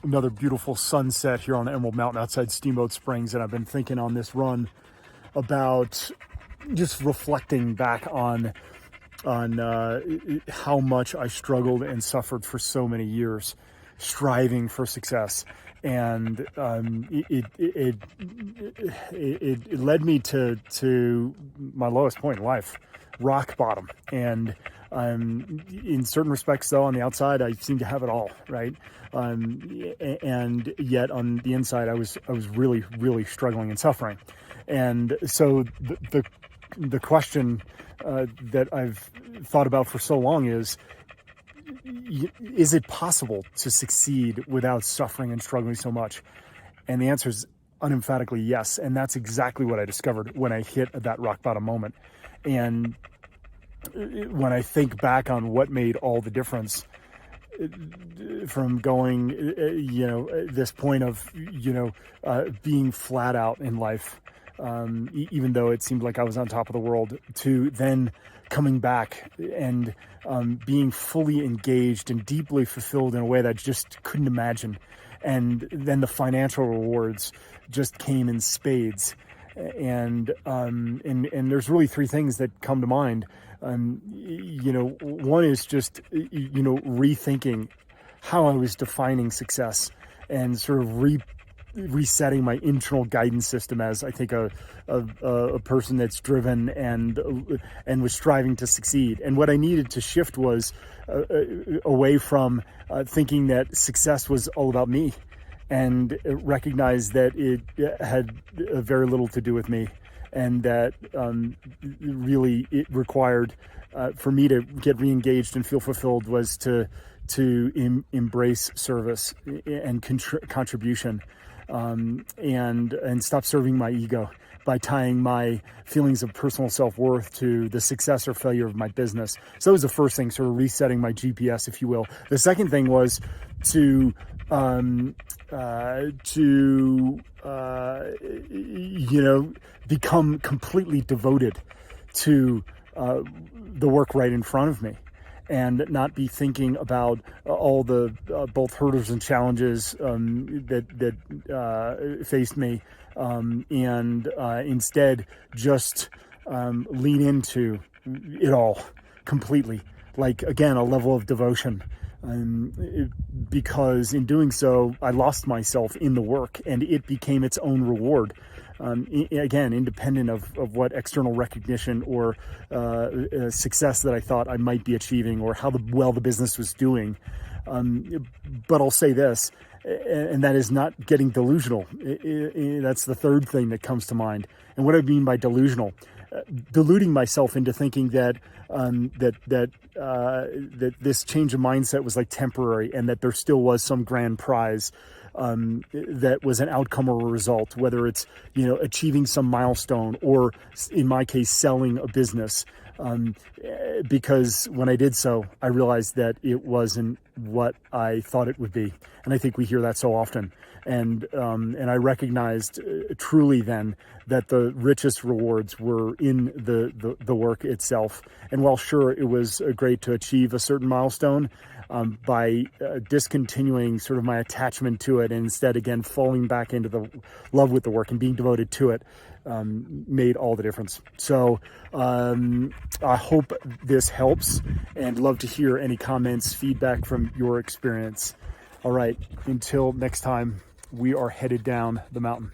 another beautiful sunset here on Emerald Mountain outside Steamboat Springs. And I've been thinking on this run about just reflecting back on how much I struggled and suffered for so many years, striving for success. And it led me to my lowest point in life, rock bottom. And in certain respects, though, on the outside, I seem to have it all, right? And yet on the inside, I was really, really struggling and suffering. And so the question that I've thought about for so long is it possible to succeed without suffering and struggling so much? And the answer is unemphatically yes. And that's exactly what I discovered when I hit that rock bottom moment. And when I think back on what made all the difference, from going, this point of, being flat out in life, even though it seemed like I was on top of the world, to then coming back and being fully engaged and deeply fulfilled in a way that I just couldn't imagine. And then the financial rewards just came in spades. And there's really three things that come to mind. One is just, rethinking how I was defining success and sort of resetting my internal guidance system as, I think, a person that's driven and was striving to succeed. And what I needed to shift was away from thinking that success was all about me, and recognize that it had very little to do with me, and that really it required for me to get re-engaged and feel fulfilled was to embrace service and contribution, and stop serving my ego by tying my feelings of personal self-worth to the success or failure of my business. So that was the first thing, sort of resetting my GPS, if you will. The second thing was to become completely devoted to the work right in front of me, and not be thinking about all the both hurdles and challenges that faced me, and instead just lean into it all completely, like, again, a level of devotion. Because in doing so, I lost myself in the work, and it became its own reward. Again, independent of what external recognition or success that I thought I might be achieving, or how well the business was doing. But I'll say this, and that is not getting delusional. That's the third thing that comes to mind. And what I mean by delusional, deluding myself into thinking that this change of mindset was like temporary, and that there still was some grand prize that was an outcome or a result, whether it's achieving some milestone, or in my case selling a business, because when I did so, I realized that it wasn't what I thought it would be. And I think we hear that so often. And I recognized truly then that the richest rewards were in the work itself. And while sure, it was great to achieve a certain milestone, by discontinuing sort of my attachment to it, and instead, again, falling back into the love with the work and being devoted to it, made all the difference. So I hope this helps, and love to hear any comments, feedback from your experience. All right, until next time, we are headed down the mountain.